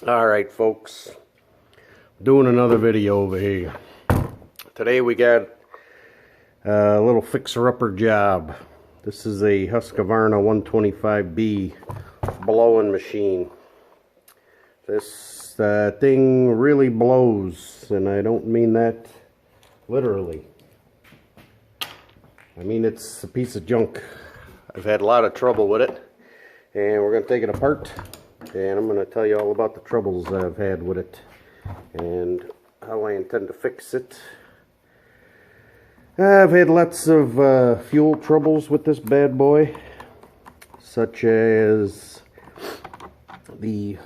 Alright folks, doing another video over here. Today we got a little fixer-upper job. This is a Husqvarna 125B blowing machine. This thing really blows, and I don't mean that literally. I mean it's a piece of junk. I've had a lot of trouble with it, and we're going to take it apart. And I'm going to tell you all about the troubles I've had with it and how I intend to fix it. I've had lots of fuel troubles with this bad boy, such as the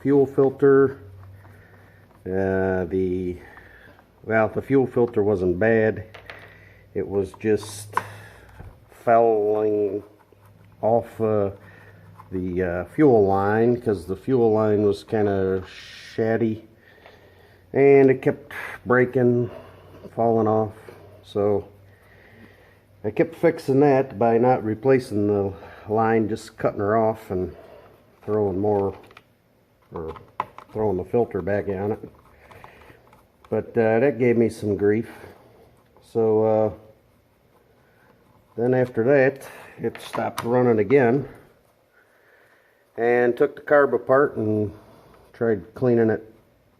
fuel filter. The fuel filter wasn't bad. It was just fouling off the fuel line, because the fuel line was kind of shoddy and it kept breaking, falling off. So I kept fixing that by not replacing the line, just cutting her off and throwing the filter back on it. But that gave me some grief. So then after that it stopped running again, and took the carb apart and tried cleaning it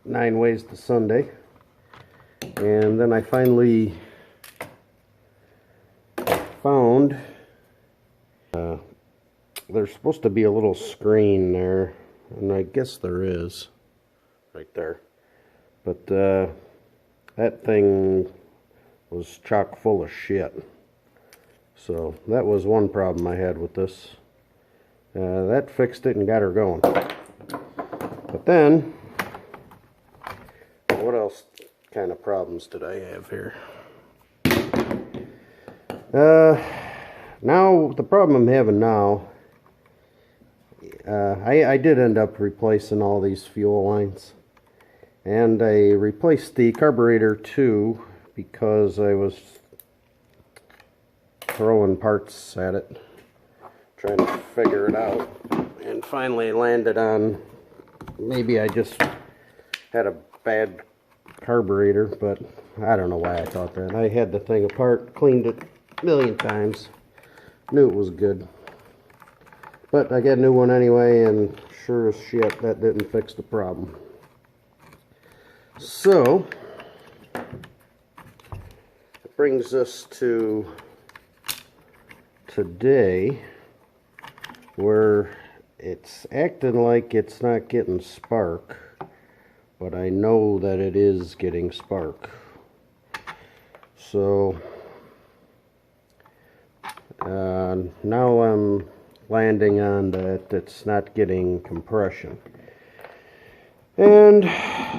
9 ways to Sunday. And then I finally found there's supposed to be a little screen there, and I guess there is right there, but that thing was chock full of shit. So that was one problem I had with this. That fixed it and got her going. But then, what else kind of problems did I have here? Now, the problem I'm having now, I did end up replacing all these fuel lines. And I replaced the carburetor too, because I was throwing parts at it, trying to figure it out, and finally landed on maybe I just had a bad carburetor, but I don't know why I thought that. I had the thing apart, cleaned it a million times, knew it was good, but I got a new one anyway, and sure as shit that didn't fix the problem. So it brings us to today, where it's acting like it's not getting spark, but I know that it is getting spark. So now I'm landing on that it's not getting compression. And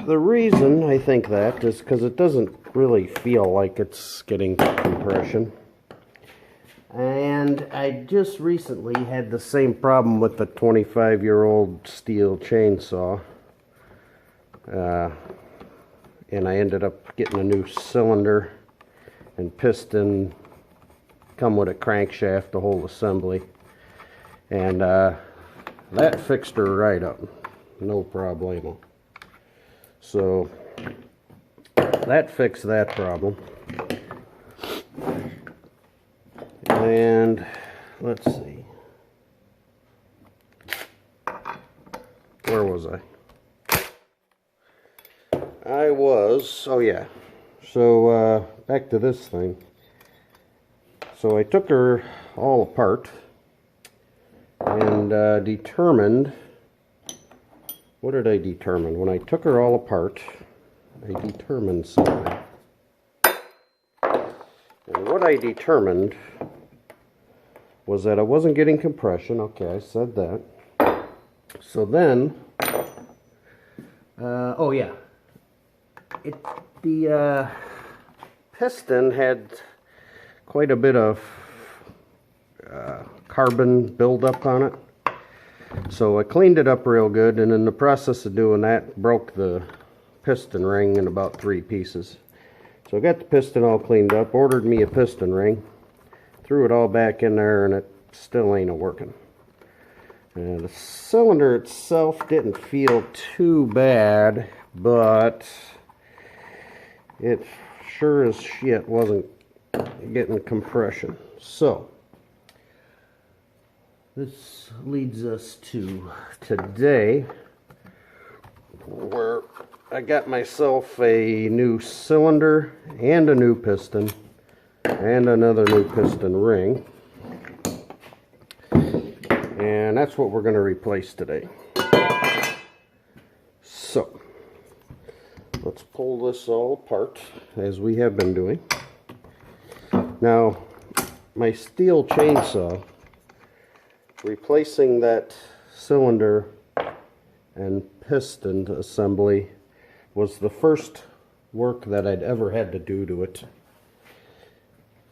the reason I think that is because it doesn't really feel like it's getting compression. And I just recently had the same problem with the 25-year-old steel chainsaw. And I ended up getting a new cylinder and piston, come with a crankshaft, the whole assembly. And that fixed her right up. No problemo. So that fixed that problem. And let's see, where was I? Oh yeah, so back to this thing. So I took her all apart and determined, what did I determine? When I took her all apart, I determined something. And what I determined was that I wasn't getting compression. Okay, I said that. So then, oh yeah, the piston had quite a bit of carbon buildup on it. So I cleaned it up real good, and in the process of doing that, broke the piston ring in about 3 pieces. So I got the piston all cleaned up, ordered me a piston ring, threw it all back in there, and it still ain't a working. And the cylinder itself didn't feel too bad, but it sure as shit wasn't getting compression. So this leads us to today, where I got myself a new cylinder and a new piston and another new piston ring, and that's what we're going to replace today. So let's pull this all apart as we have been doing. Now, my steel chainsaw, replacing that cylinder and piston assembly, was the first work that I'd ever had to do to it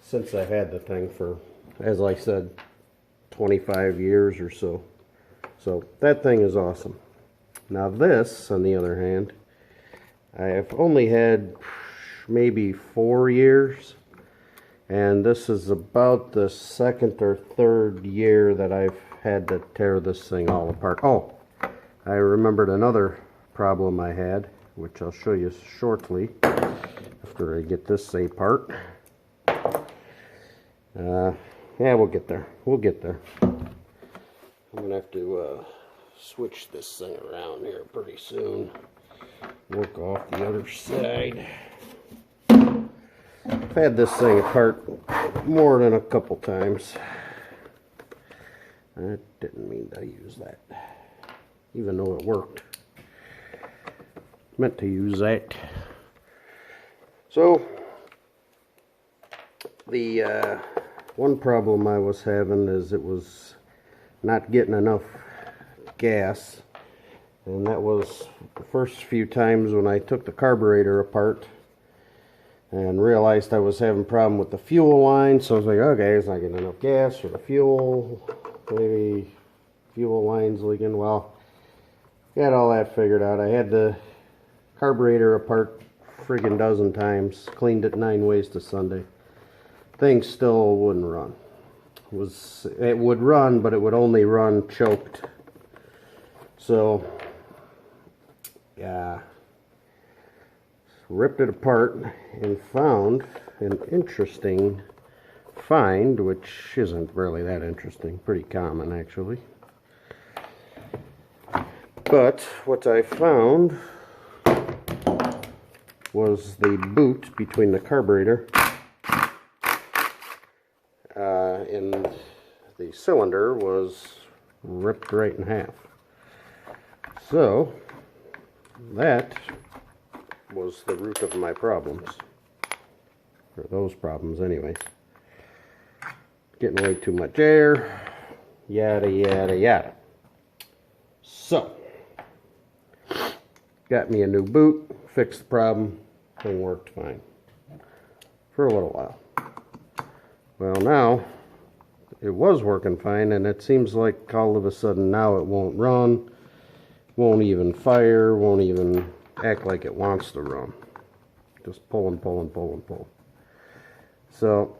since I've had the thing for, as I said, 25 years or so. So that thing is awesome. Now this, on the other hand, I have only had maybe 4 years, and this is about the second or third year that I've had to tear this thing all apart. Oh, I remembered another problem I had, which I'll show you shortly after I get this apart. Yeah, we'll get there. We'll get there. I'm gonna have to switch this thing around here pretty soon. Work off the other side. I've had this thing apart more than a couple times. I didn't mean to use that, even though it worked. Meant to use that. So the one problem I was having is it was not getting enough gas, and that was the first few times when I took the carburetor apart and realized I was having a problem with the fuel line. So I was like, okay, it's not getting enough gas for the fuel, maybe fuel line's leaking. Well, got all that figured out. I had the carburetor apart friggin' dozen times, cleaned it 9 ways to Sunday. Thing still wouldn't run. It would run, but it would only run choked. So yeah, ripped it apart and found an interesting find, which isn't really that interesting, pretty common actually. But what I found was the boot between the carburetor and the cylinder was ripped right in half. So that was the root of my problems, or those problems anyways. Getting way too much air, yada yada yada. So got me a new boot, fixed the problem, thing worked fine for a little while. Well, now it was working fine, and it seems like all of a sudden now it won't run, won't even fire, won't even act like it wants to run. Just pull and pull and pull and pull. So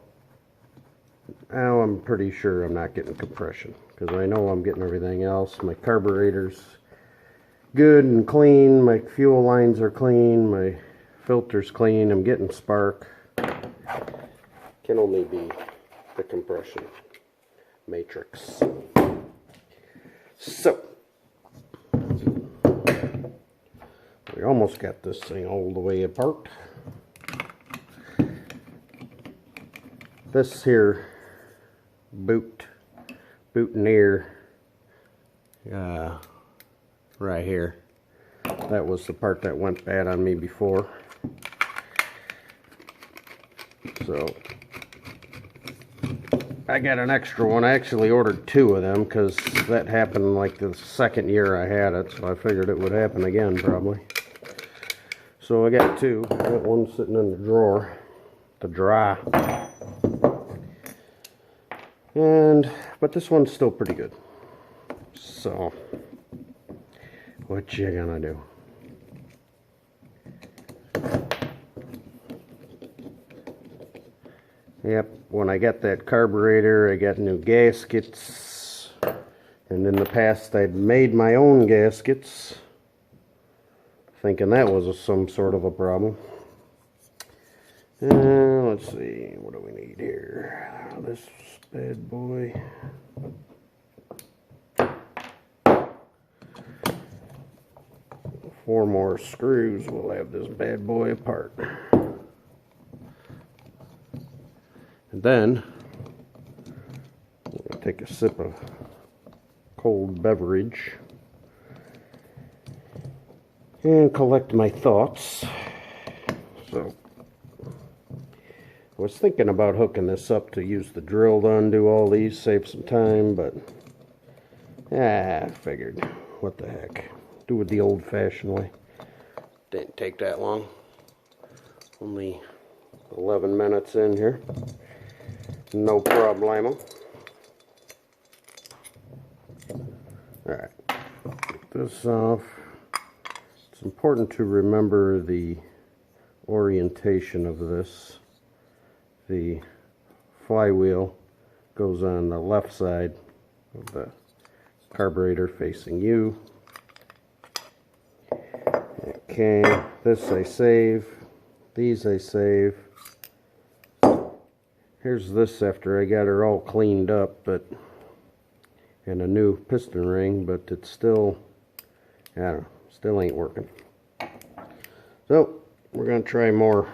now I'm pretty sure I'm not getting compression, because I know I'm getting everything else. My carburetor's good and clean, my fuel lines are clean, my filter's clean, I'm getting spark. Can only be the compression matrix. So we almost got this thing all the way apart. This here boutonniere right here, that was the part that went bad on me before. So I got an extra one. I actually ordered 2 of them because that happened like the second year I had it, so I figured it would happen again probably. So I got 2. I got one sitting in the drawer to dry. But this one's still pretty good. So what you gonna do? Yep, when I got that carburetor, I got new gaskets And in the past I'd made my own gaskets, thinking that was some sort of a problem. Let's see, what do we need here? This bad boy. 4 more screws will have this bad boy apart. And then I'm going to take a sip of cold beverage and collect my thoughts. So I was thinking about hooking this up to use the drill to undo all these, save some time, but I figured, what the heck, do it the old-fashioned way. Didn't take that long. Only 11 minutes in here. No problemo. Alright, get this off. It's important to remember the orientation of this. The flywheel goes on the left side of the carburetor facing you. Okay, this I save. These I save. Here's this after I got her all cleaned up, but and a new piston ring, but it's still, I don't know, still ain't working. So we're gonna try more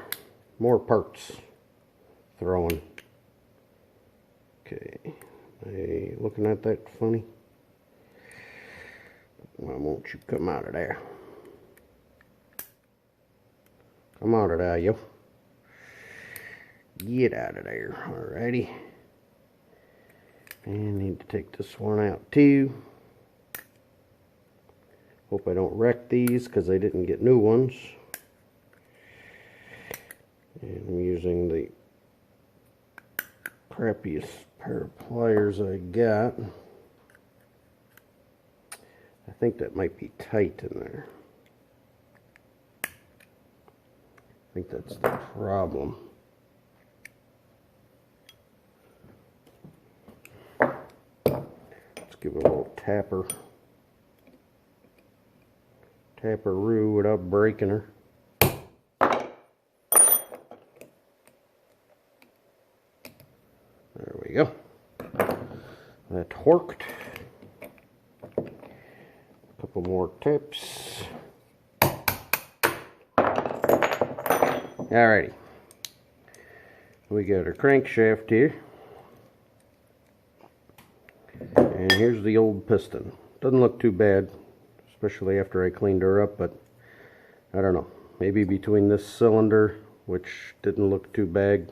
parts throwing. Okay, looking at that funny? Why won't you come out of there? Come out of there, you. Get out of there, alrighty. And need to take this one out too. Hope I don't wreck these because I didn't get new ones. And I'm using the crappiest pair of pliers I got. I think that might be tight in there. I think that's the problem. Let's give it a little tapper-roo without breaking her. There we go. That worked. A couple more tips. Alrighty. We got our crankshaft here. And here's the old piston. Doesn't look too bad, especially after I cleaned her up, but I don't know. Maybe between this cylinder, which didn't look too bad,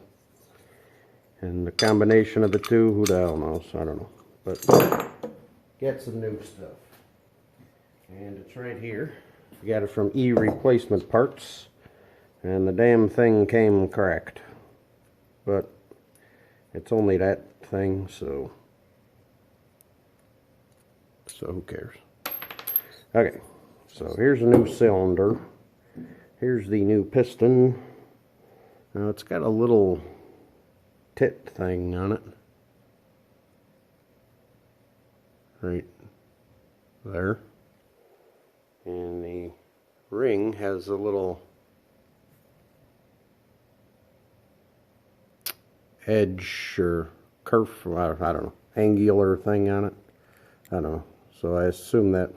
and the combination of the two, who the hell knows? I don't know. But get some new stuff. And it's right here. I got it from E-Replacement Parts. And the damn thing came cracked. But it's only that thing, so who cares? Okay, so here's a new cylinder. Here's the new piston. Now it's got a little tit thing on it. Right there. And the ring has a little edge or kerf, I don't know, angular thing on it. I don't know. So I assume that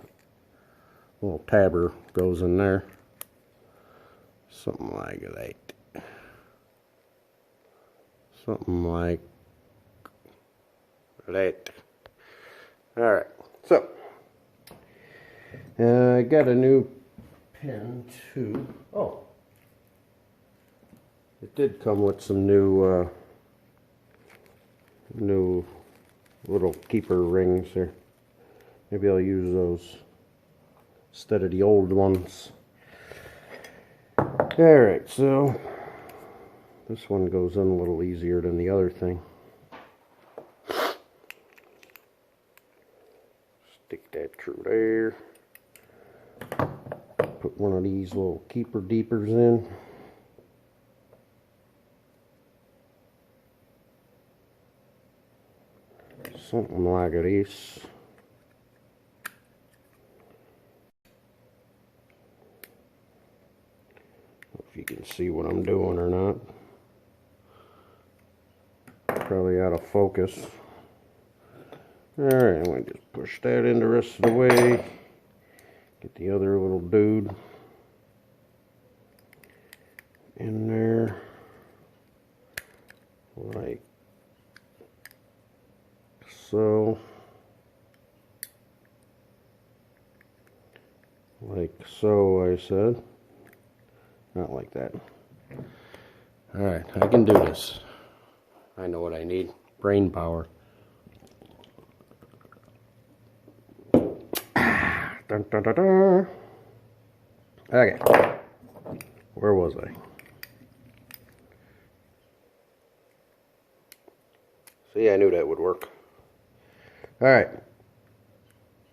little tabber goes in there. Something like that. Something like that. Alright, so I got a new pin too. Oh, it did come with some new little keeper rings here. Maybe I'll use those instead of the old ones. Alright, so this one goes in a little easier than the other thing. Stick that through there. Put one of these little keeper deepers in. Something like this. see what I'm doing or not. Probably out of focus. Alright, I'm going to just push that in the rest of the way. Get the other little dude in there. Like so. Like so, I said. Not like that. Alright, I can do this. I know what I need. Brain power. Dun, dun, dun, dun. Okay. Where was I? See, I knew that would work. Alright.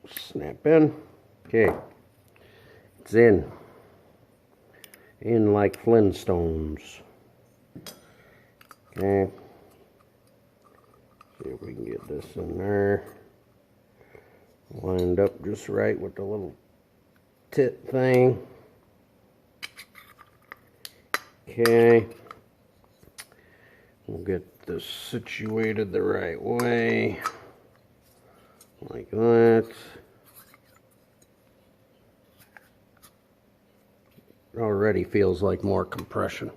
Snap in. Okay. It's in. In like Flintstones. Okay. See if we can get this in there. Lined up just right with the little tit thing. Okay. We'll get this situated the right way. Like that. It already feels like more compression.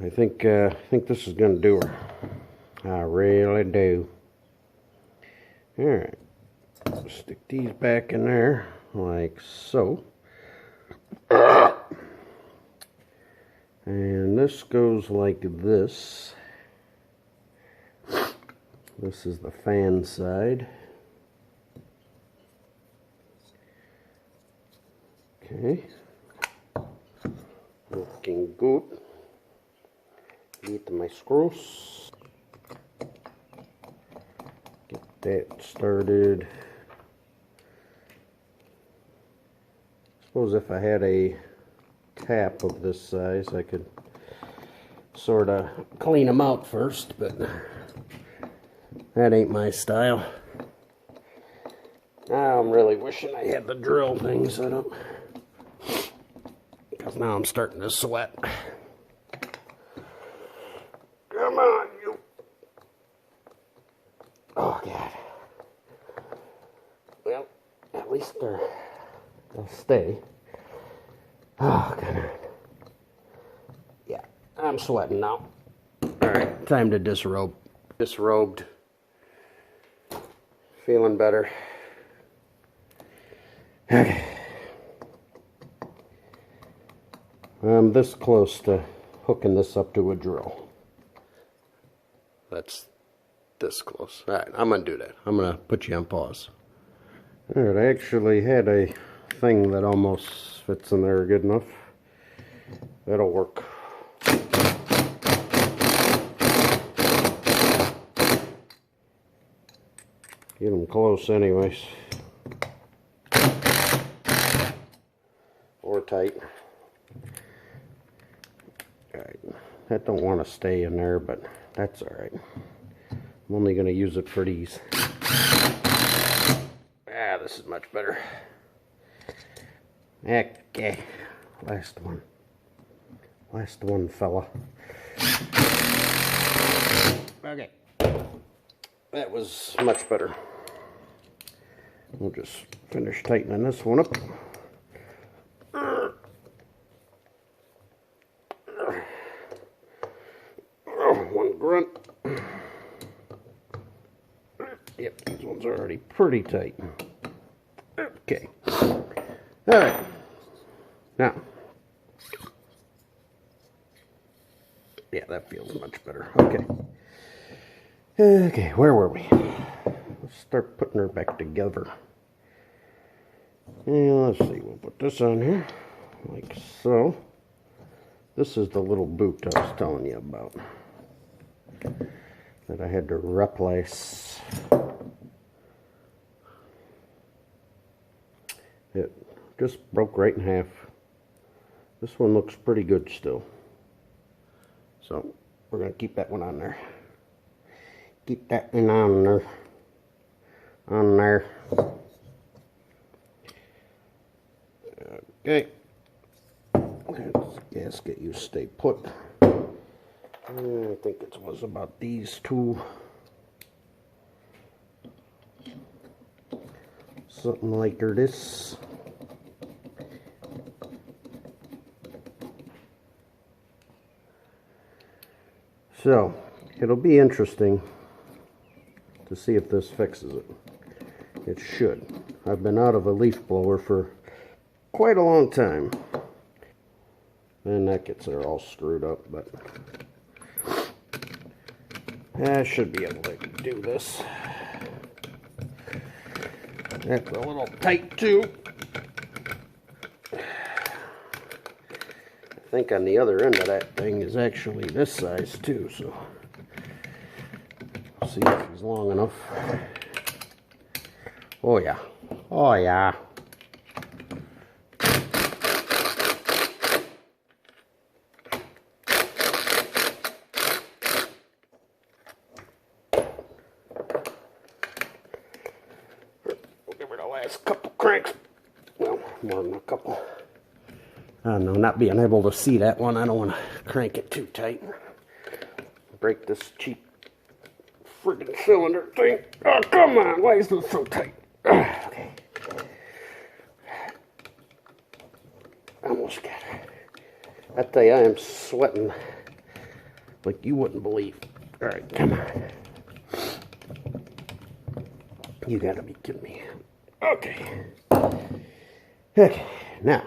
I think this is gonna do her. I really do. Alright. Stick these back in there like so. And this goes like this. This is the fan side. Okay. Looking good. Get my screws. Get that started. Suppose if I had a tap of this size, I could sort of clean them out first, but that ain't my style. Now I'm really wishing I had the drill thing set up, because now I'm starting to sweat. Come on, you. Oh, God. Well, at least they'll stay. Oh, God. Yeah, I'm sweating now. Alright, time to disrobe. Disrobed. Feeling better. Okay. I'm this close to hooking this up to a drill. That's this close. Alright, I'm going to do that. I'm going to put you on pause. Alright, I actually had a thing that almost fits in there good enough. That'll work. Get them close anyways. Or tight. Alright, that don't want to stay in there, but that's alright. I'm only going to use it for these. Ah, this is much better. Okay, last one. Last one, fella. Okay. That was much better. We'll just finish tightening this one up. One grunt. Yep, these ones are already pretty tight. Okay. Alright. Now. Yeah, that feels much better. Okay. Okay, where were we? Let's start putting her back together. And let's see, we'll put this on here. Like so. This is the little boot I was telling you about. That I had to replace. It just broke right in half. This one looks pretty good still. So we're going to keep that one on there. Keep that one on there. On there. Okay. Let's gasket you stay put. I think it was about these two. Something like this. So, it'll be interesting to see if this fixes it. It should. I've been out of a leaf blower for quite a long time. And that gets her all screwed up, but I should be able to do this. That's a little tight too. I think on the other end of that thing is actually this size too, so see if he's long enough. Oh yeah. Oh yeah. We'll give her the last couple cranks. Well, more than a couple. I don't know, not being able to see that one, I don't want to crank it too tight. Break this cheap friggin' cylinder thing. Oh, come on, why is this so tight? Okay. Almost got it. I tell you, I am sweating like you wouldn't believe. All right, come on. You gotta be kidding me. Okay. Okay, now.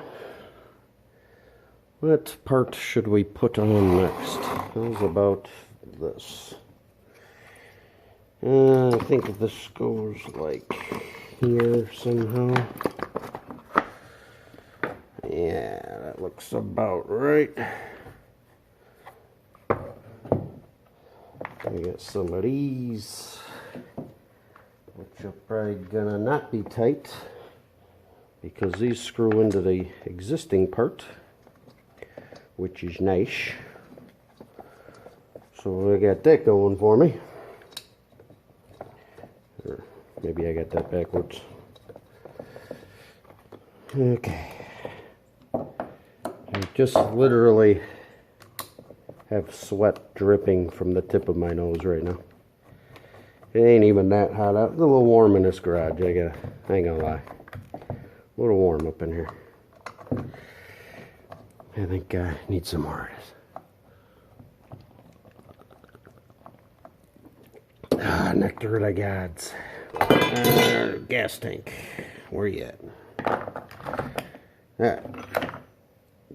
What part should we put on next? How's about this? I think this goes like here somehow. Yeah, that looks about right. We got some of these, which are probably gonna not be tight because these screw into the existing part, which is nice. So I got that going for me. Or maybe I got that backwards. Okay. I just literally have sweat dripping from the tip of my nose right now. It ain't even that hot out. It's a little warm in this garage. I ain't gonna lie. A little warm up in here. I think I need some more of this. Nectar of the gods. Gas tank. Where you at? Alright.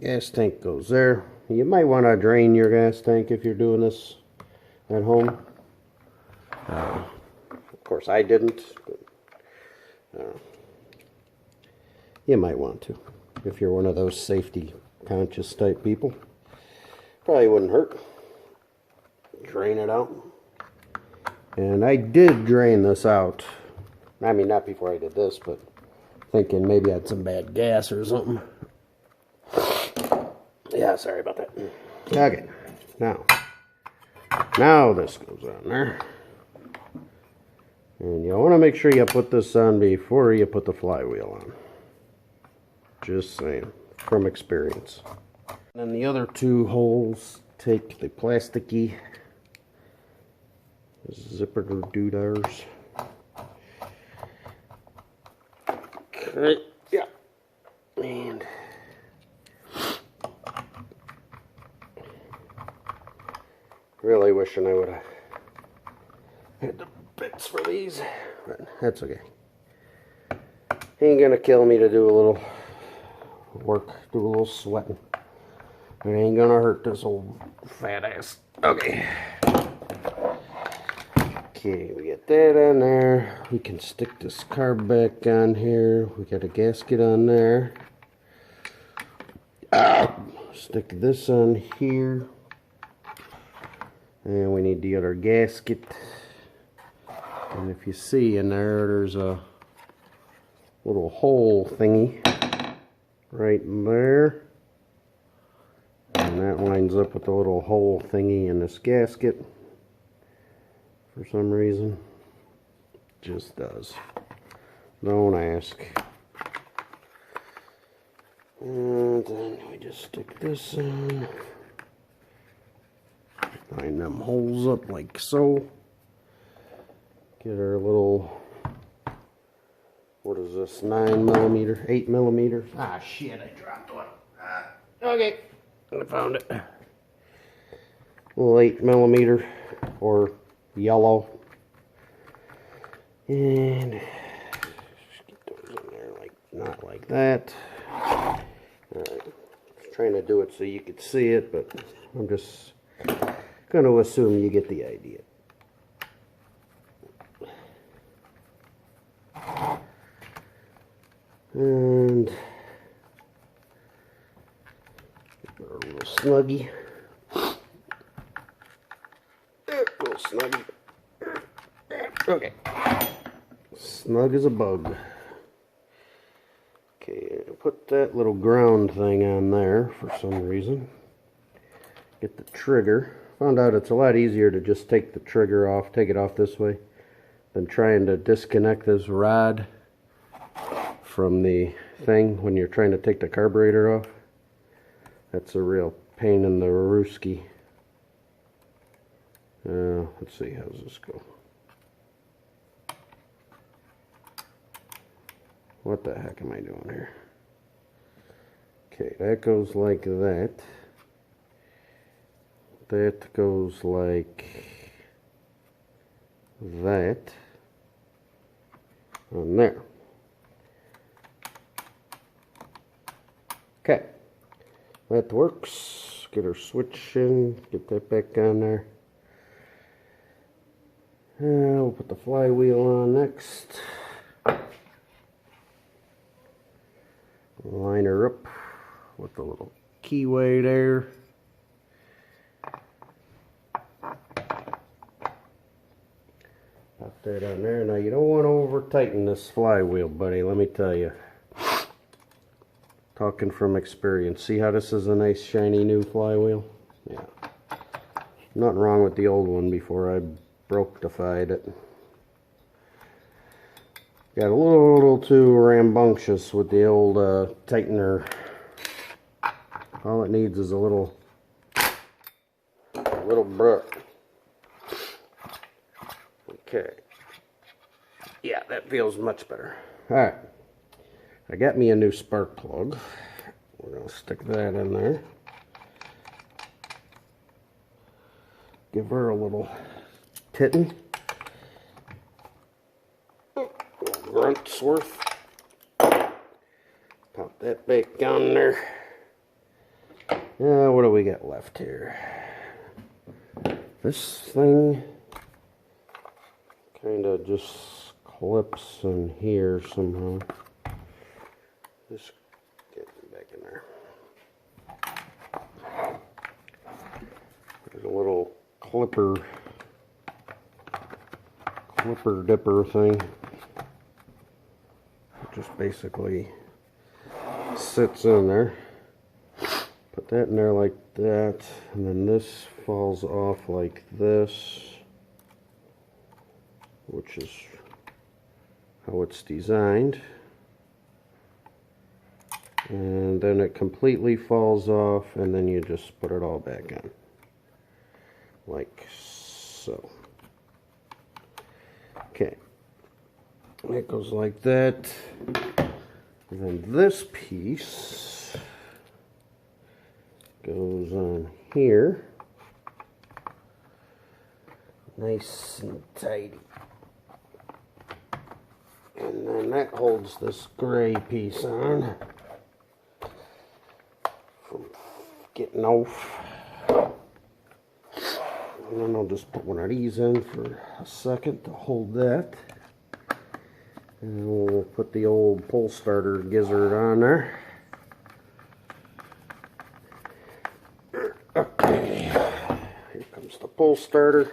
Gas tank goes there. You might want to drain your gas tank if you're doing this at home. Of course I didn't. But, you might want to if you're one of those safety conscious type people. Probably wouldn't hurt. Drain it out. And I did drain this out. I mean, not before I did this, but thinking maybe I had some bad gas or something. Yeah, sorry about that. Okay, now this goes on there. And you want to make sure you put this on before you put the flywheel on. Just saying, from experience. And then the other two holes, take the plasticky zipper doodars. Okay, yeah. And really wishing I would have had the bits for these, but that's okay. Ain't gonna kill me to do a little work, do a little sweating. It ain't gonna hurt this old fat ass. Okay. Okay, we get that on there. We can stick this carb back on here. We got a gasket on there. Stick this on here. And we need the other gasket. And if you see in there, there's a little hole thingy right in there. And that lines up with the little hole thingy in this gasket. For some reason, just does. Don't ask. And then we just stick this in. Line them holes up like so. Get our little, what is this, 9mm, 8mm? Ah, shit, I dropped one. Okay, I found it. Little 8mm or yellow. And get those in there, like, not like that. Alright, trying to do it so you could see it, but I'm just going to assume you get the idea. And a little snuggie. A little snuggie. Okay. Snug as a bug. Okay, put that little ground thing on there for some reason. Get the trigger. Found out it's a lot easier to just take the trigger off, take it off this way, than trying to disconnect this rod from the thing when you're trying to take the carburetor off. That's a real pain in the rooski. Let's see, how's this go? What the heck am I doing here? Okay, that goes like that. That goes like that. On there. Okay, that works. Get our switch in, get that back on there. We'll put the flywheel on next. Line her up with the little keyway there. Pop that on there. Now you don't want to over tighten this flywheel, buddy, let me tell you. Talking from experience. See how this is a nice shiny new flywheel? Yeah. Nothing wrong with the old one before I broke-defied it. Got a little too rambunctious with the old tightener. All it needs is a little brush. Okay. Yeah, that feels much better. Alright. I got me a new spark plug. We're going to stick that in there. Give her a little tittin'. Grunt's worth. Pop that back on there. What do we got left here? This thing kind of just clips in here somehow. Just get it back in there. There's a little clipper dipper thing. Just basically sits in there. Put that in there like that, and then this falls off like this, which is how it's designed. And then it completely falls off, and then you just put it all back on, like so. Okay. It goes like that, and then this piece goes on here, nice and tidy, and then that holds this gray piece on from getting off. And then I'll just put one of these in for a second to hold that. And we'll put the old pull starter gizzard on there. Okay, here comes the pull starter.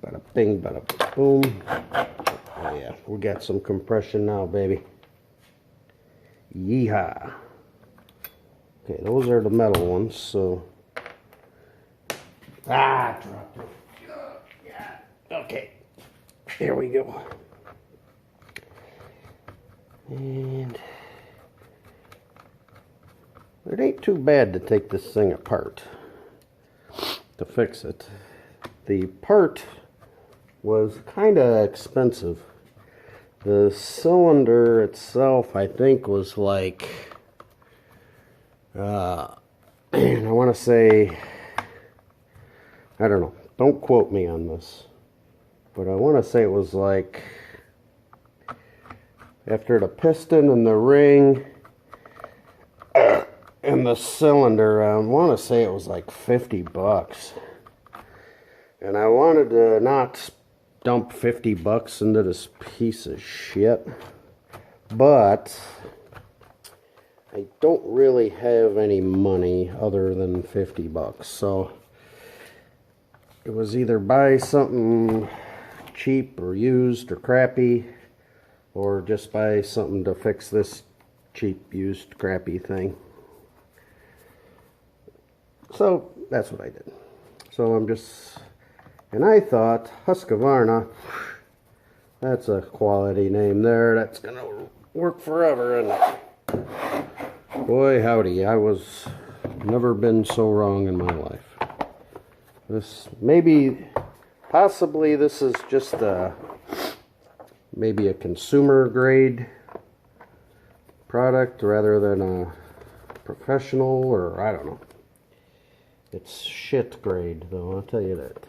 Bada bing, bada boom. Oh yeah, we got some compression now, baby. Yeehaw. Okay, those are the metal ones, so. Ah, dropped it. Yeah. Okay, here we go. it ain't too bad to take this thing apart to fix it. The part was kind of expensive. The cylinder itself, I think, was like, I want to say, I don't know, don't quote me on this, but I want to say it was like, after the piston and the ring and the cylinder, I want to say it was like $50. And I wanted to not dump $50 into this piece of shit, but I don't really have any money other than $50, so it was either buy something cheap or used or crappy, or just buy something to fix this cheap, used, crappy thing. So that's what I did. So and I thought, Husqvarna, that's a quality name there. That's going to work forever. And boy, howdy, I was never been so wrong in my life. Possibly this is just maybe a consumer grade product rather than a professional, or I don't know. It's shit grade, though, I'll tell you that.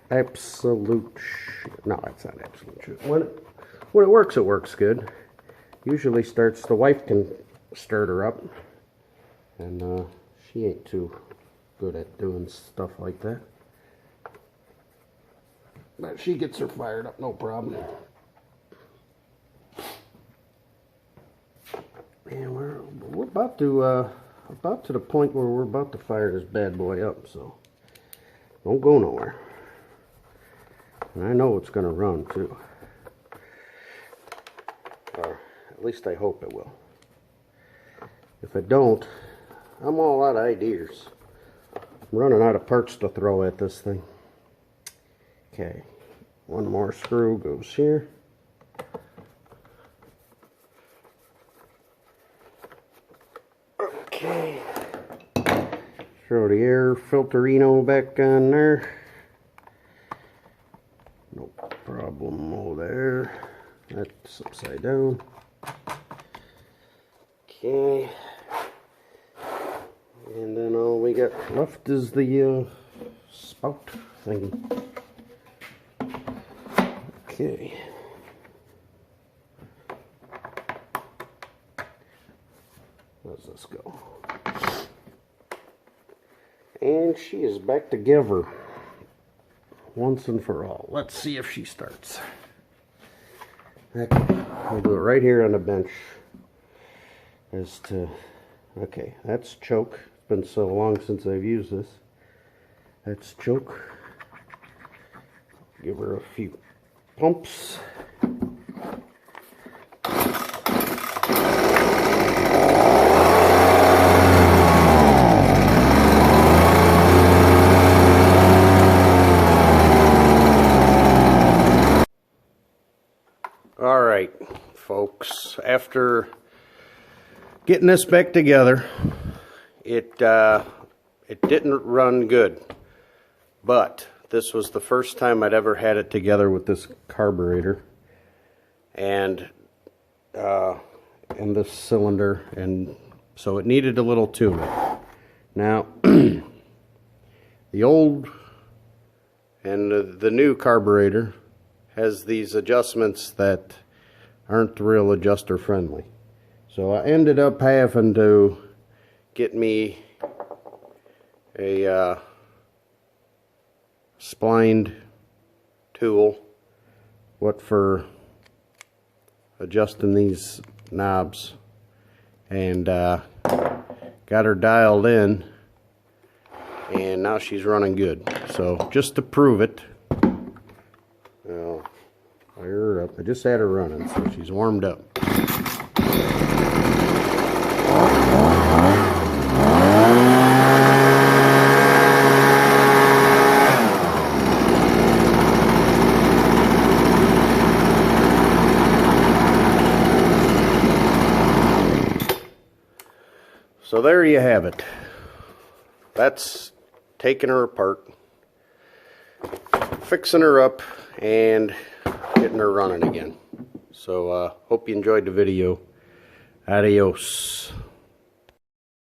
Absolute shit. No, it's not absolute shit. When it works good. Usually the wife can start her up, and she ain't too good at doing stuff like that. But she gets her fired up, no problem. And we're about to the point where we're about to fire this bad boy up, so don't go nowhere. And I know it's going to run too, or at least I hope it will. If it don't, I'm all out of ideas. I'm running out of parts to throw at this thing. Okay, one more screw goes here. Okay, throw the air filterino back on there. No problemo there. That's upside down. Okay, and then all we got left is the spout thingy. Okay. Where's this go? And she is back together once and for all. Let's see if she starts. Okay, we'll do it right here on the bench. Okay, that's choke. It's been so long since I've used this. That's choke. Give her a few pumps. All right, folks, after getting this back together, it didn't run good, but this was the first time I'd ever had it together with this carburetor and this cylinder, and so it needed a little tuning. Now, the old and the new carburetor has these adjustments that aren't real adjuster friendly. So I ended up having to get me a splined tool, for adjusting these knobs, and got her dialed in, and now she's running good. So just to prove it, I'll fire her up. I just had her running, so she's warmed up. So there you have it. That's taking her apart, fixing her up, and getting her running again. So hope you enjoyed the video. Adios.